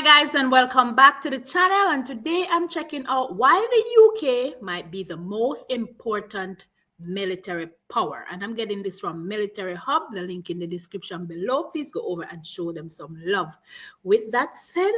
guys, and welcome back to the channel. And today I'm checking out why the UK might be the most important military power. And I'm getting this from Military Hub, the link in the description below. Please go over and show them some love. With that said,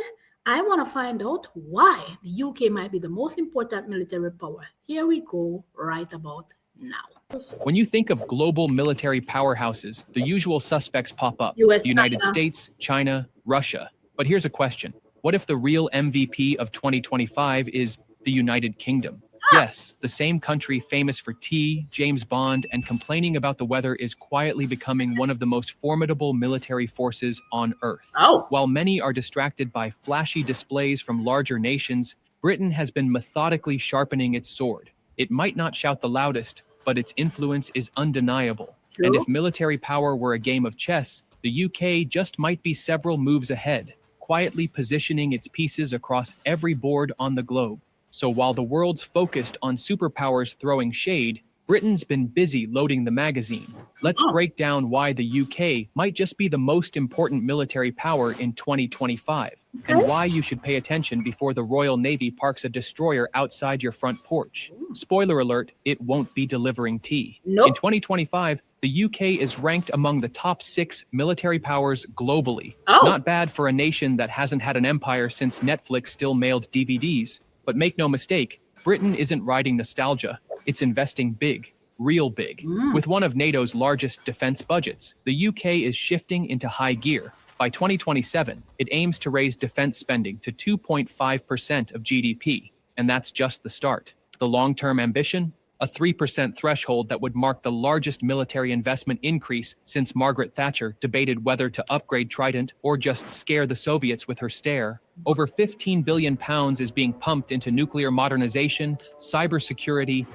I want to find out why the UK might be the most important military power. Here we go right about now. When you think of global military powerhouses, the usual suspects pop up. US, the United China. States, China, Russia. But here's a question. What if the real MVP of 2025 is the United Kingdom? Yes, the same country famous for tea, James Bond, and complaining about the weather is quietly becoming one of the most formidable military forces on Earth. While many are distracted by flashy displays from larger nations, Britain has been methodically sharpening its sword. It might not shout the loudest, but its influence is undeniable. True. And if military power were a game of chess, the UK just might be several moves ahead, quietly positioning its pieces across every board on the globe. So while the world's focused on superpowers throwing shade, Britain's been busy loading the magazine. Let's break down why the UK might just be the most important military power in 2025, and why you should pay attention before the Royal Navy parks a destroyer outside your front porch. Spoiler alert, it won't be delivering tea. Nope. In 2025, the UK is ranked among the top 6 military powers globally. Not bad for a nation that hasn't had an empire since Netflix still mailed DVDs. But make no mistake, Britain isn't riding nostalgia. It's investing big, real big. With one of NATO's largest defense budgets, the UK is shifting into high gear. By 2027, it aims to raise defense spending to 2.5% of GDP. And that's just the start. The long-term ambition? A 3% threshold that would mark the largest military investment increase since Margaret Thatcher debated whether to upgrade Trident or just scare the Soviets with her stare. Over £15 billion is being pumped into nuclear modernization, cybersecurity.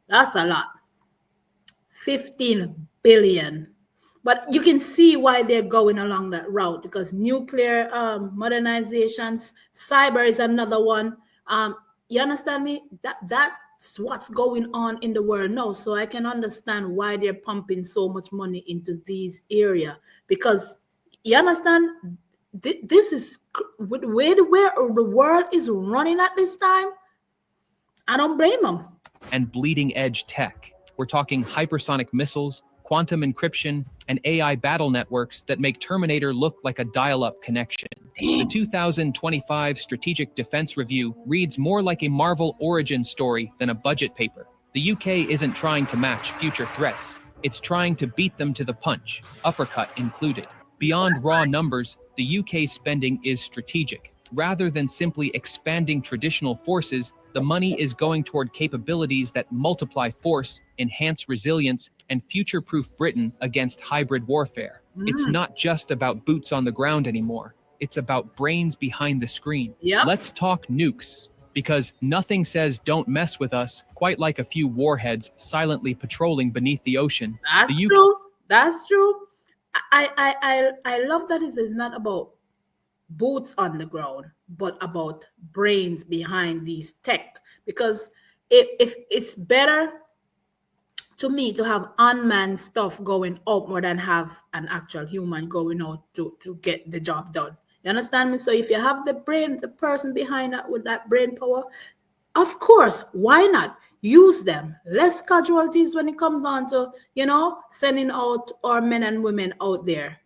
That's a lot. 15 billion. But you can see why they're going along that route, because nuclear modernizations, cyber is another one. You understand me? That's what's going on in the world now. So I can understand why they're pumping so much money into these areas, because you understand, this is where the world is running at this time. I don't blame them. And bleeding edge tech. We're talking hypersonic missiles, quantum encryption, and AI battle networks that make Terminator look like a dial-up connection. The 2025 Strategic Defense Review reads more like a Marvel origin story than a budget paper. The UK isn't trying to match future threats. It's trying to beat them to the punch, uppercut included. Beyond raw numbers, the UK spending is strategic. Rather than simply expanding traditional forces, the money is going toward capabilities that multiply force, enhance resilience, and future-proof Britain against hybrid warfare. It's not just about boots on the ground anymore. It's about brains behind the screen. Let's talk nukes, because nothing says don't mess with us quite like a few warheads silently patrolling beneath the ocean. That's true. That's true. I love that it is not about boots on the ground, but about brains behind these tech, because if it's better to me to have unmanned stuff going up more than have an actual human going out to get the job done. You understand me? So if you have the brain, the person behind that with that brain power, of course, why not use them? Less casualties when it comes on to, sending out our men and women out there.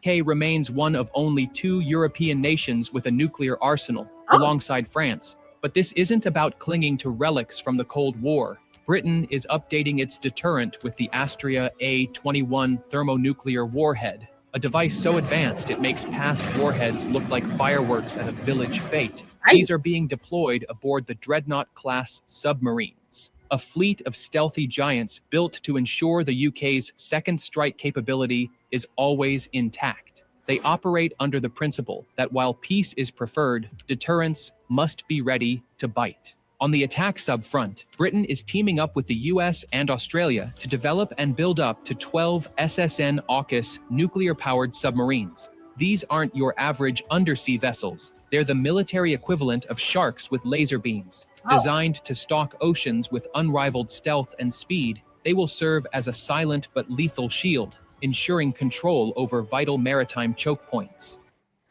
UK remains one of only 2 European nations with a nuclear arsenal, alongside France. But this isn't about clinging to relics from the Cold War. Britain is updating its deterrent with the Astrea A-21 thermonuclear warhead, a device so advanced it makes past warheads look like fireworks at a village fete. These are being deployed aboard the Dreadnought-class submarines, a fleet of stealthy giants built to ensure the UK's second strike capability is always intact. They operate under the principle that while peace is preferred, deterrence must be ready to bite. On the attack subfront, Britain is teaming up with the US and Australia to develop and build up to 12 SSN-AUKUS nuclear-powered submarines. These aren't your average undersea vessels. They're the military equivalent of sharks with laser beams. Designed to stalk oceans with unrivaled stealth and speed, they will serve as a silent but lethal shield, ensuring control over vital maritime choke points.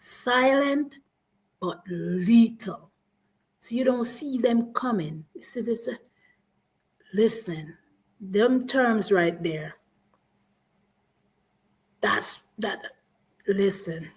silent but lethal. So you don't see them coming. You see this? Listen, them terms right there. That's that. Listen.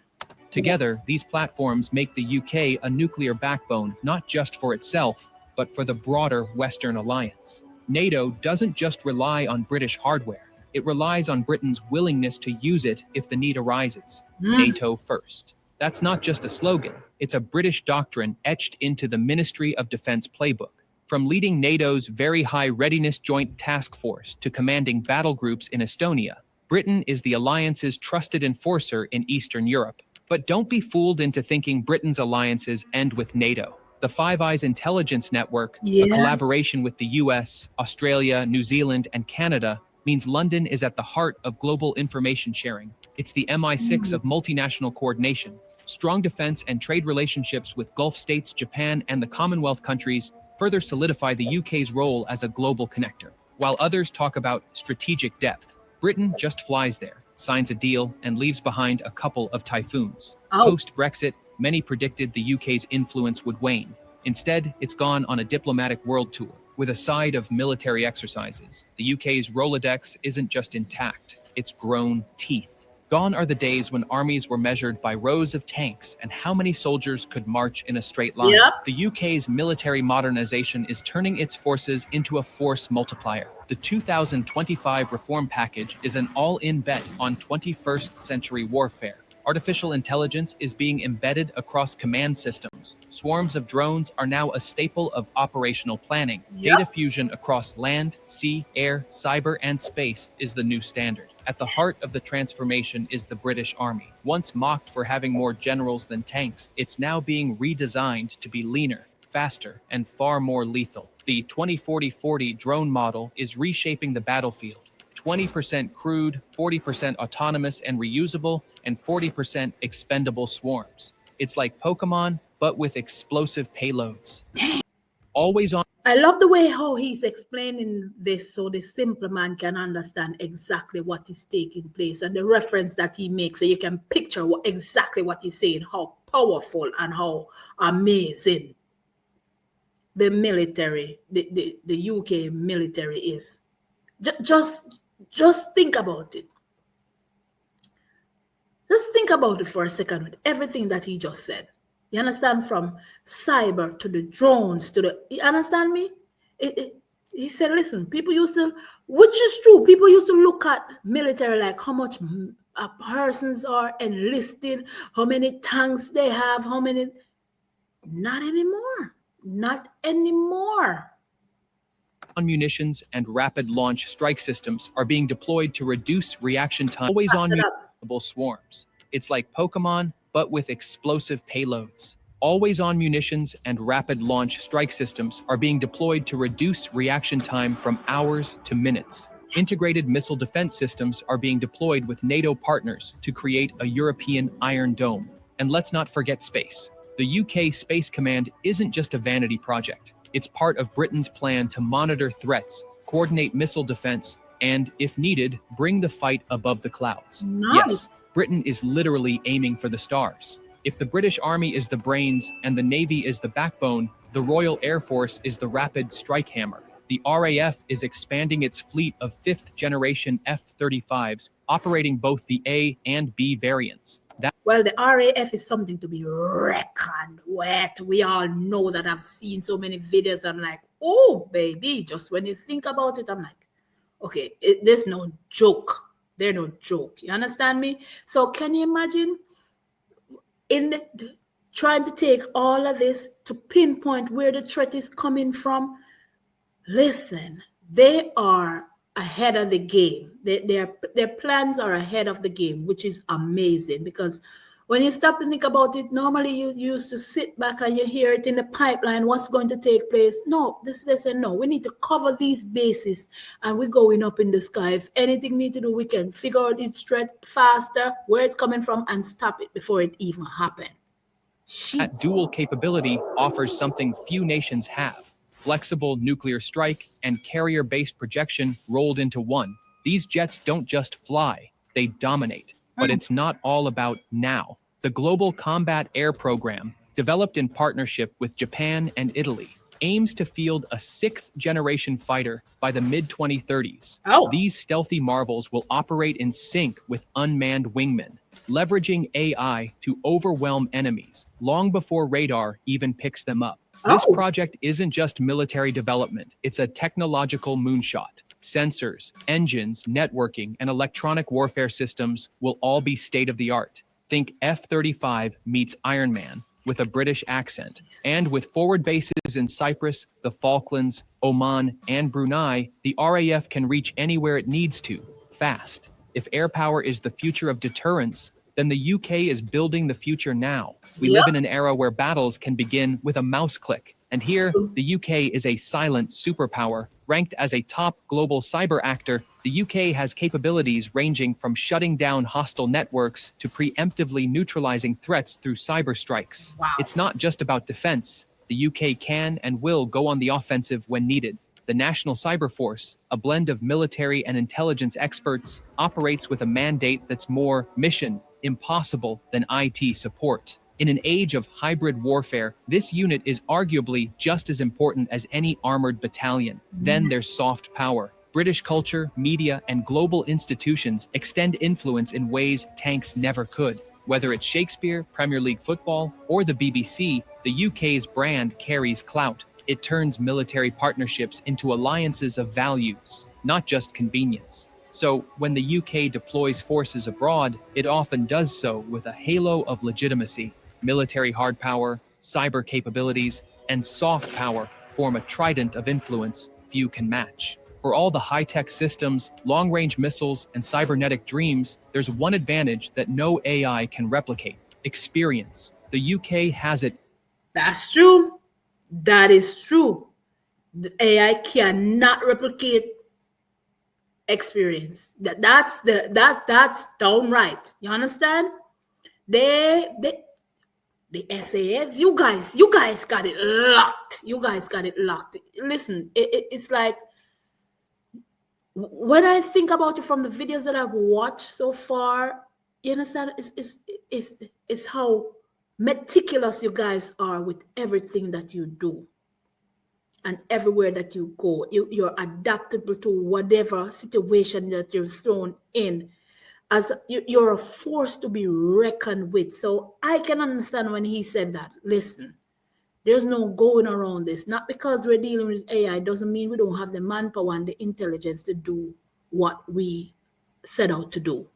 Together, these platforms make the UK a nuclear backbone not just for itself, but for the broader Western alliance. NATO doesn't just rely on British hardware, it relies on Britain's willingness to use it if the need arises. NATO first. That's not just a slogan, it's a British doctrine etched into the Ministry of Defense playbook. From leading NATO's Very High Readiness Joint Task Force to commanding battle groups in Estonia, Britain is the alliance's trusted enforcer in Eastern Europe. But don't be fooled into thinking Britain's alliances end with NATO. The Five Eyes intelligence network, a collaboration with the US, Australia, New Zealand, and Canada, means London is at the heart of global information sharing. It's the MI6 of multinational coordination. Strong defense and trade relationships with Gulf states, Japan, and the Commonwealth countries further solidify the UK's role as a global connector. While others talk about strategic depth, Britain just flies there, signs a deal, and leaves behind a couple of typhoons. Post-Brexit, many predicted the UK's influence would wane. Instead, it's gone on a diplomatic world tour, with a side of military exercises. The UK's Rolodex isn't just intact, it's grown teeth. Gone are the days when armies were measured by rows of tanks and how many soldiers could march in a straight line. The UK's military modernization is turning its forces into a force multiplier. The 2025 reform package is an all-in bet on 21st century warfare. Artificial intelligence is being embedded across command systems. Swarms of drones are now a staple of operational planning. Data fusion across land, sea, air, cyber, and space is the new standard. At the heart of the transformation is the British Army. Once mocked for having more generals than tanks, it's now being redesigned to be leaner, faster, and far more lethal. The 2040-40 drone model is reshaping the battlefield. 20% crewed, 40% autonomous and reusable, and 40% expendable swarms. It's like Pokemon, but with explosive payloads. Always on. I love the way how he's explaining this so the simple man can understand exactly what is taking place and the reference that he makes, so you can picture exactly what he's saying, how powerful and how amazing the military, the UK military is. Just think about it. Just think about it for a second with everything that he just said. You understand? From cyber to the drones to the, you understand me? He said, listen, people used to, which is true, people used to look at military like how much persons are enlisted, how many tanks they have, how many. Not anymore. Not anymore. Munitions and rapid launch strike systems are being deployed to reduce reaction time. Always on mutable swarms. It's like Pokemon, but with explosive payloads. Always on munitions and rapid launch strike systems are being deployed to reduce reaction time from hours to minutes. Integrated missile defense systems are being deployed with NATO partners to create a European Iron Dome. And let's not forget space. The UK Space Command isn't just a vanity project. It's part of Britain's plan to monitor threats, coordinate missile defense, and, if needed, bring the fight above the clouds. Nice. Yes, Britain is literally aiming for the stars. If the British Army is the brains and the Navy is the backbone, the Royal Air Force is the rapid strike hammer. The RAF is expanding its fleet of fifth-generation F-35s, operating both the A and B variants. Well, the RAF is something to be reckoned with. We all know that. I've seen so many videos. I'm like, oh, baby. Just when you think about it, I'm like, okay, there's no joke. They're no joke. You understand me? So can you imagine trying to take all of this to pinpoint where the threat is coming from? Listen, they are ahead of the game. Their plans are ahead of the game, which is amazing, because when you stop and think about it, normally you used to sit back and you hear it in the pipeline, what's going to take place. No, they say, no, we need to cover these bases and we're going up in the sky. If anything need to do, we can figure out its threat faster, where it's coming from, and stop it before it even happens. That dual capability offers something few nations have. Flexible nuclear strike and carrier-based projection rolled into one. These jets don't just fly, they dominate. But it's not all about now. The Global Combat Air Program, developed in partnership with Japan and Italy, aims to field a sixth-generation fighter by the mid-2030s. Oh, These stealthy marvels will operate in sync with unmanned wingmen, leveraging AI to overwhelm enemies long before radar even picks them up. This oh, project isn't just military development, it's a technological moonshot. Sensors, engines, networking, and electronic warfare systems will all be state-of-the-art. Think F-35 meets Iron Man with a British accent. And with forward bases in Cyprus, the Falklands, Oman, and Brunei, the RAF can reach anywhere it needs to, fast. If air power is the future of deterrence, then the UK is building the future now. We yep. live in an era where battles can begin with a mouse click. And here, the UK is a silent superpower. Ranked as a top global cyber actor, the UK has capabilities ranging from shutting down hostile networks to preemptively neutralizing threats through cyber strikes. Wow. It's not just about defense. The UK can and will go on the offensive when needed. The National Cyber Force, a blend of military and intelligence experts, operates with a mandate that's more mission impossible than IT support. In an age of hybrid warfare, this unit is arguably just as important as any armored battalion. Then there's soft power. British culture, media, and global institutions extend influence in ways tanks never could. Whether it's Shakespeare, Premier League football, or the BBC, the UK's brand carries clout. It turns military partnerships into alliances of values, not just convenience. So, when the UK deploys forces abroad, it often does so with a halo of legitimacy. Military hard power, cyber capabilities, and soft power form a trident of influence few can match. For all the high-tech systems, long-range missiles, and cybernetic dreams, there's one advantage that no AI can replicate: experience. The UK has it. That's true. That is true. The AI cannot replicate experience. That's downright. You understand? They the SAS, you guys got it locked. You guys got it locked. Listen, it's like when I think about it from the videos that I've watched so far, you understand? It's how meticulous you guys are with everything that you do. And everywhere that you go, you're adaptable to whatever situation that you're thrown in. As you're a force to be reckoned with. So I can understand when he said that. Listen, there's no going around this. Not because we're dealing with AI doesn't mean we don't have the manpower and the intelligence to do what we set out to do.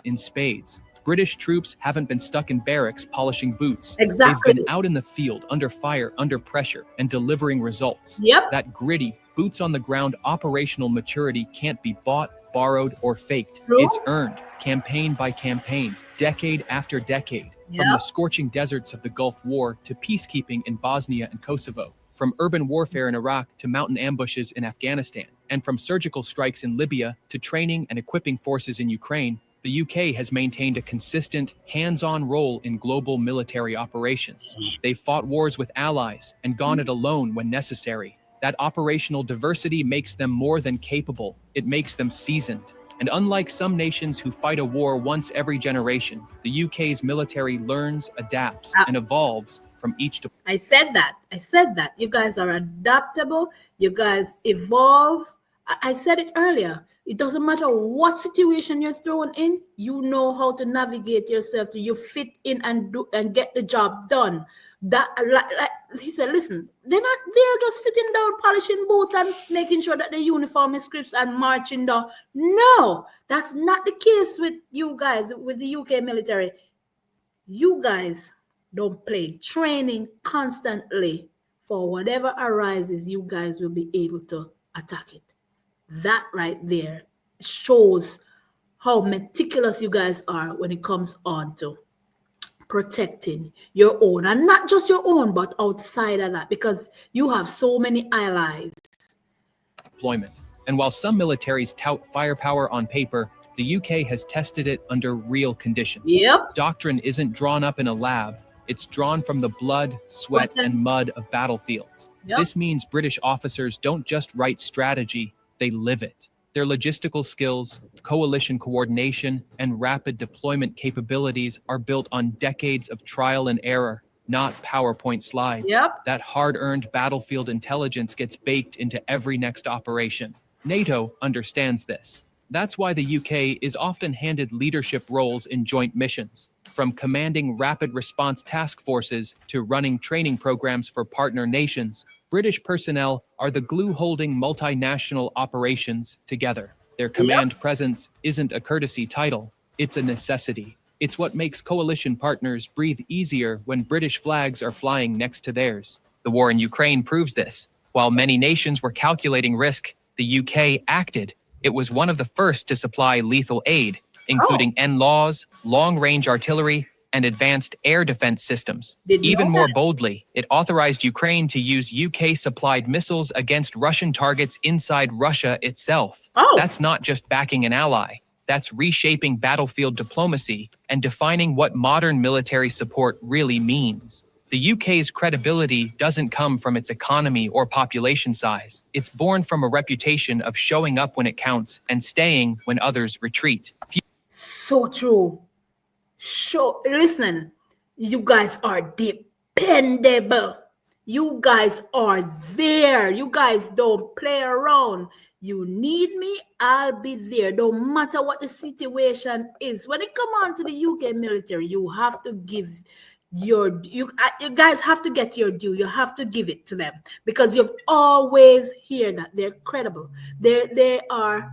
In spades. British troops haven't been stuck in barracks polishing boots. Exactly. They've been out in the field, under fire, under pressure, and delivering results. Yep. That gritty, boots on the ground operational maturity can't be bought, borrowed, or faked. True. It's earned, campaign by campaign, decade after decade. From the scorching deserts of the Gulf War to peacekeeping in Bosnia and Kosovo. From urban warfare in Iraq to mountain ambushes in Afghanistan. And from surgical strikes in Libya to training and equipping forces in Ukraine, the UK has maintained a consistent, hands-on role in global military operations. They've fought wars with allies and gone it alone when necessary. That operational diversity makes them more than capable. It makes them seasoned. And unlike some nations who fight a war once every generation, the UK's military learns, adapts, and evolves from each. I said that. You guys are adaptable. You guys evolve. I said it earlier. It doesn't matter what situation you're thrown in, you know how to navigate yourself to you fit in and do and get the job done. That like he said, listen, they're just sitting down polishing boots and making sure that the uniform is crisp and marching down. No, that's not the case with you guys, with the UK military. You guys don't play. Training constantly for whatever arises, you guys will be able to attack it. That right there shows how meticulous you guys are when it comes on to protecting your own, and not just your own, but outside of that, because you have so many allies. Deployment. And while some militaries tout firepower on paper, the UK has tested it under real conditions. Yep. Doctrine isn't drawn up in a lab. It's drawn from the blood, sweat, and mud of battlefields. Yep. This means British officers don't just write strategy, they live it. Their logistical skills, coalition coordination, and rapid deployment capabilities are built on decades of trial and error, not PowerPoint slides. Yep. That hard-earned battlefield intelligence gets baked into every next operation. NATO understands this. That's why the UK is often handed leadership roles in joint missions, from commanding rapid response task forces to running training programs for partner nations. British personnel are the glue holding multinational operations together. Their command presence isn't a courtesy title, it's a necessity. It's what makes coalition partners breathe easier when British flags are flying next to theirs. The war in Ukraine proves this. While many nations were calculating risk, the UK acted. It was one of the first to supply lethal aid, including NLAWs, long-range artillery, and advanced air defense systems. Even more boldly, it authorized Ukraine to use UK-supplied missiles against Russian targets inside Russia itself. That's not just backing an ally. That's reshaping battlefield diplomacy and defining what modern military support really means. The UK's credibility doesn't come from its economy or population size. It's born from a reputation of showing up when it counts and staying when others retreat. So true. Listen, you guys are dependable. You guys are there. You guys don't play around. You need me, I'll be there. Don't matter what the situation is. When it comes on to the UK military, you have to give you guys have to get your due. You have to give it to them because you've always heard that they're credible. They are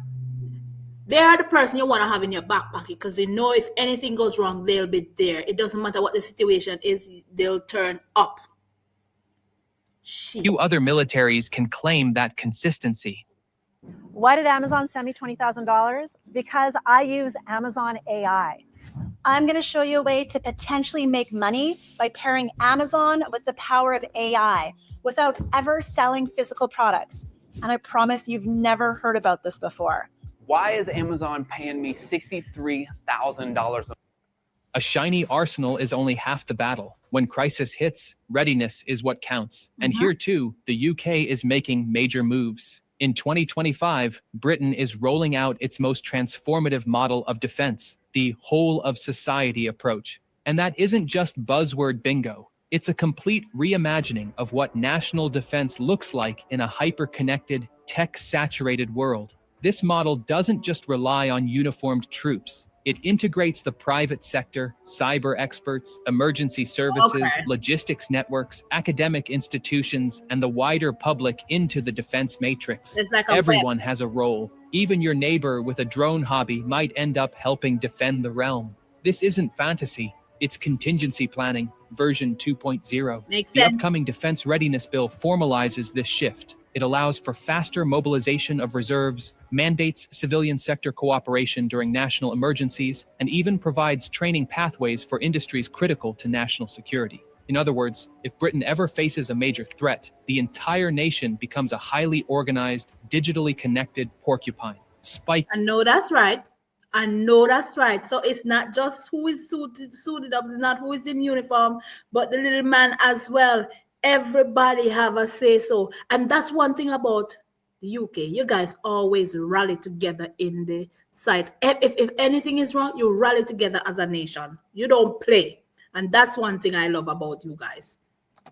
the person you want to have in your back pocket because they know if anything goes wrong, they'll be there. It doesn't matter what the situation is, they'll turn up. Few other militaries can claim that consistency. Why did Amazon send me $20,000? Because I use Amazon AI. I'm going to show you a way to potentially make money by pairing Amazon with the power of AI without ever selling physical products. And I promise you've never heard about this before. Why is Amazon paying me $63,000? A shiny arsenal is only half the battle. When crisis hits, readiness is what counts. And here too, the UK is making major moves. In 2025, Britain is rolling out its most transformative model of defense, the whole of society approach. And that isn't just buzzword bingo. It's a complete reimagining of what national defense looks like in a hyper-connected, tech-saturated world. This model doesn't just rely on uniformed troops. It integrates the private sector, cyber experts, emergency services, logistics networks, academic institutions, and the wider public into the defense matrix. Everyone has a role. Even your neighbor with a drone hobby might end up helping defend the realm. This isn't fantasy. It's contingency planning, version 2.0. Makes The sense. upcoming Defense Readiness Bill formalizes this shift. It allows for faster mobilization of reserves, mandates civilian sector cooperation during national emergencies, and even provides training pathways for industries critical to national security. In other words, if Britain ever faces a major threat, the entire nation becomes a highly organized, digitally connected porcupine. I know that's right. I know that's right. So it's not just who is suited up, it's not who is in uniform, but the little man as well. Everybody have a say so. And that's one thing about the UK. You guys always rally together in the site. If anything is wrong, you rally together as a nation. You don't play. And that's one thing I love about you guys.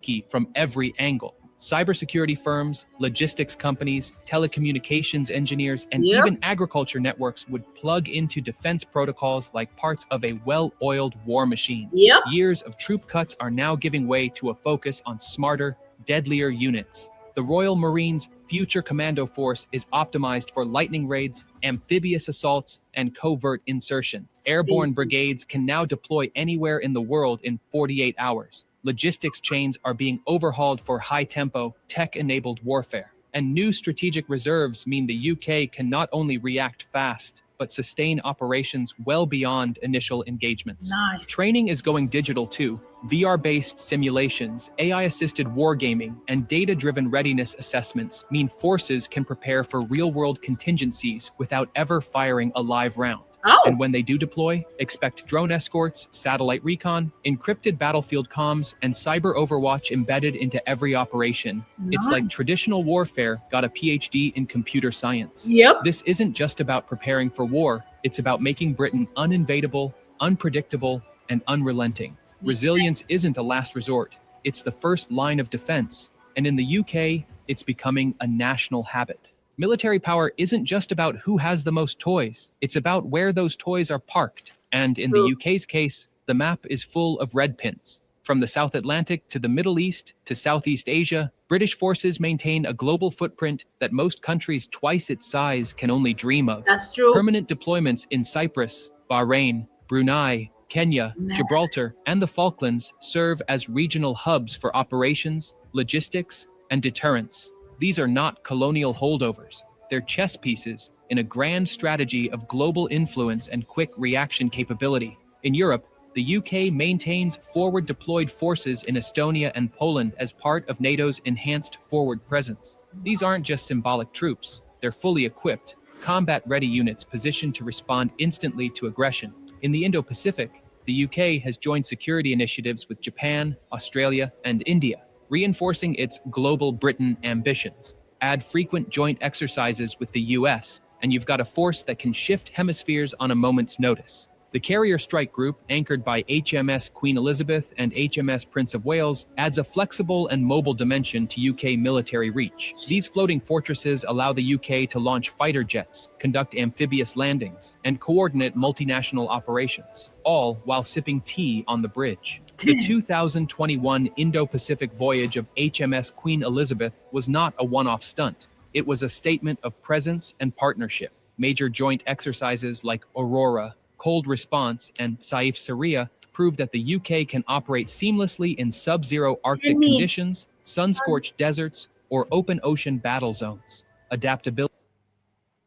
Key from every angle. Cybersecurity firms, logistics companies, telecommunications engineers, and even agriculture networks would plug into defense protocols like parts of a well-oiled war machine. Years of troop cuts are now giving way to a focus on smarter, deadlier units. The Royal Marines' Future Commando Force is optimized for lightning raids, amphibious assaults, and covert insertion. Airborne brigades can now deploy anywhere in the world in 48 hours. Logistics chains are being overhauled for high-tempo, tech-enabled warfare. And new strategic reserves mean the UK can not only react fast, but sustain operations well beyond initial engagements. Nice. Training is going digital too. VR-based simulations, AI-assisted wargaming, and data-driven readiness assessments mean forces can prepare for real-world contingencies without ever firing a live round. Oh, And when they do deploy, expect drone escorts, satellite recon, encrypted battlefield comms, and cyber overwatch embedded into every operation. It's like nice. traditional warfare got a PhD in computer science. Yep. This isn't just about preparing for war, it's about making Britain uninvadable, unpredictable, and unrelenting. Resilience isn't a last resort, it's the first line of defense. And in the UK, it's becoming a national habit. Military power isn't just about who has the most toys, it's about where those toys are parked. And in the True. UK's case, the map is full of red pins. From the South Atlantic to the Middle East to Southeast Asia, British forces maintain a global footprint that most countries twice its size can only dream of. That's true. Permanent deployments in Cyprus, Bahrain, Brunei, Kenya, Man. Gibraltar, and the Falklands serve as regional hubs for operations, logistics, and deterrence. These are not colonial holdovers. They're chess pieces in a grand strategy of global influence and quick reaction capability. In Europe, the UK maintains forward deployed forces in Estonia and Poland as part of NATO's enhanced forward presence. These aren't just symbolic troops, they're fully equipped, combat-ready units positioned to respond instantly to aggression. In the Indo-Pacific, the UK has joined security initiatives with Japan, Australia, and India, reinforcing its global Britain ambitions. Add frequent joint exercises with the US, and you've got a force that can shift hemispheres on a moment's notice. The carrier strike group, anchored by HMS Queen Elizabeth and HMS Prince of Wales, adds a flexible and mobile dimension to UK military reach. These floating fortresses allow the UK to launch fighter jets, conduct amphibious landings, and coordinate multinational operations, all while sipping tea on the bridge. The 2021 Indo-Pacific voyage of HMS Queen Elizabeth was not a one-off stunt. It was a statement of presence and partnership. Major joint exercises like Aurora, Cold Response, and Saif Saria prove that the UK can operate seamlessly in sub-zero Arctic conditions, sun-scorched deserts, or open ocean battle zones. Adaptability.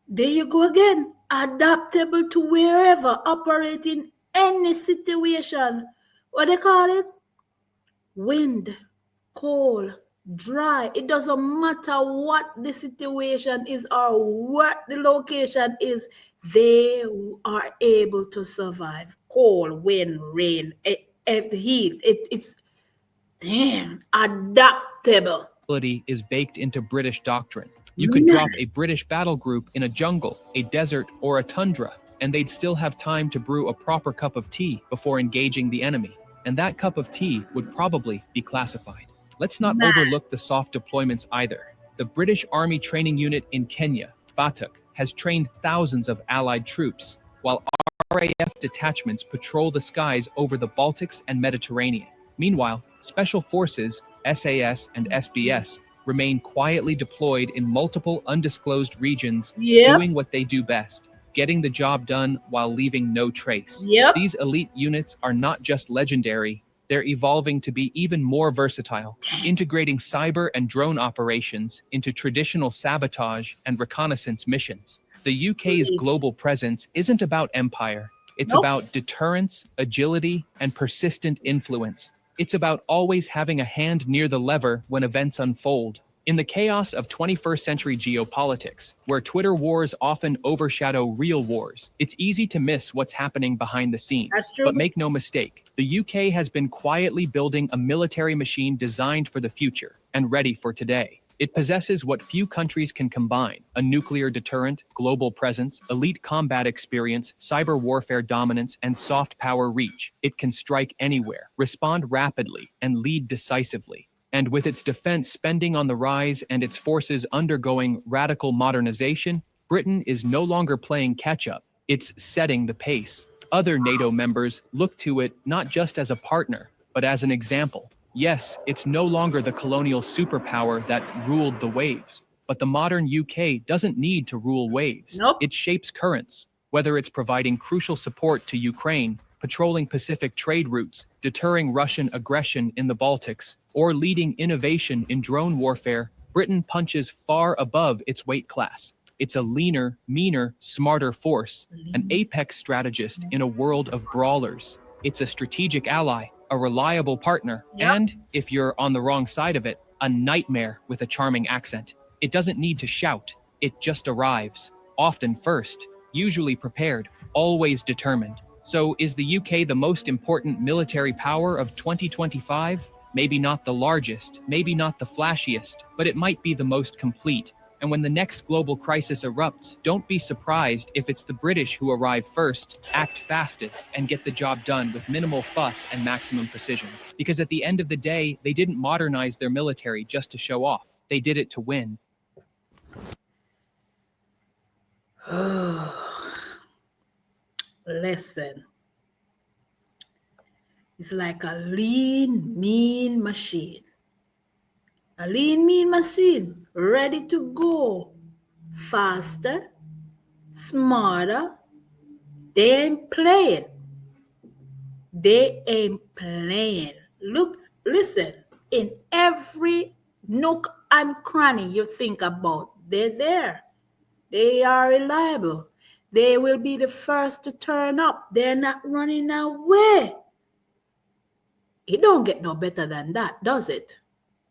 There you go again. Adaptable to wherever, operate in any situation. What they call it? Wind, cold, dry. It doesn't matter what the situation is or what the location is. They are able to survive. Cold, wind, rain, heat. It's damn adaptable. Is baked into British doctrine. You could drop a British battle group in a jungle, a desert, or a tundra, and they'd still have time to brew a proper cup of tea before engaging the enemy. And that cup of tea would probably be classified. Let's not overlook the soft deployments either. The British Army Training Unit in Kenya, Batuk, has trained thousands of allied troops, while RAF detachments patrol the skies over the Baltics and Mediterranean. Meanwhile, Special Forces, SAS and SBS, remain quietly deployed in multiple undisclosed regions, doing what they do best, getting the job done while leaving no trace. These elite units are not just legendary, they're evolving to be even more versatile, integrating cyber and drone operations into traditional sabotage and reconnaissance missions. The UK's global presence isn't about empire, it's about deterrence, agility, and persistent influence. It's about always having a hand near the lever when events unfold. In the chaos of 21st century geopolitics, where Twitter wars often overshadow real wars, it's easy to miss what's happening behind the scenes. That's true. But make no mistake, the UK has been quietly building a military machine designed for the future and ready for today. It possesses what few countries can combine: a nuclear deterrent, global presence, elite combat experience, cyber warfare dominance, and soft power reach. It can strike anywhere, respond rapidly, and lead decisively. And with its defense spending on the rise and its forces undergoing radical modernization, Britain is no longer playing catch-up, it's setting the pace. Other NATO members look to it not just as a partner, but as an example. Yes, it's no longer the colonial superpower that ruled the waves, but the modern UK doesn't need to rule waves. It shapes currents, whether it's providing crucial support to Ukraine, patrolling Pacific trade routes, deterring Russian aggression in the Baltics, or leading innovation in drone warfare. Britain punches far above its weight class. It's a leaner, meaner, smarter force, an apex strategist in a world of brawlers. It's a strategic ally, a reliable partner, and, if you're on the wrong side of it, a nightmare with a charming accent. It doesn't need to shout, it just arrives, often first, usually prepared, always determined. So is the UK the most important military power of 2025? Maybe not the largest, maybe not the flashiest, but it might be the most complete. And when the next global crisis erupts, don't be surprised if it's the British who arrive first, act fastest, and get the job done with minimal fuss and maximum precision. Because at the end of the day, they didn't modernize their military just to show off. They did it to win. Listen, it's like a lean, mean machine. A lean, mean machine, ready to go faster, smarter. They ain't playing. They ain't playing. Look, listen, in every nook and cranny you think about, they're there. They are reliable. They will be the first to turn up. They're not running away. It don't get no better than that, does it?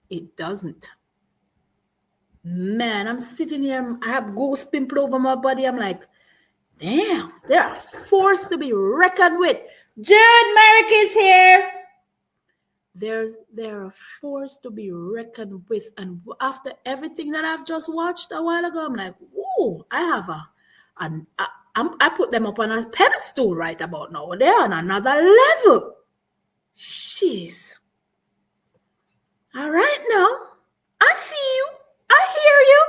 It doesn't. Man, I'm sitting here, I have ghost pimple over my body. I'm like, damn, they're a force to be reckoned with. Jude Merrick is here. They're a force to be reckoned with. And after everything that I've just watched a while ago, I'm like, whoa, I put them up on a pedestal right about now. They're on another level. Jeez. All right now. I see you. I hear you.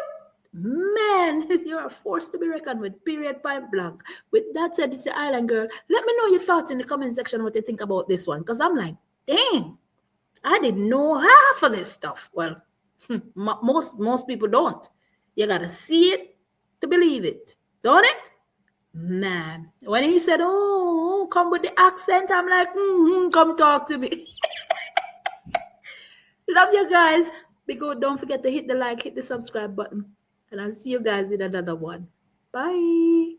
Man, you're a force to be reckoned with, period, point blank. With that said, it's the Island Girl. Let me know your thoughts in the comment section what you think about this one. Because I'm like, dang, I didn't know half of this stuff. Well, most people don't. You got to see it to believe it. Don't it? Man, when he said, oh, come with the accent, I'm like, come talk to me. Love you guys. Be good. Don't forget to hit the like, hit the subscribe button. And I'll see you guys in another one. Bye.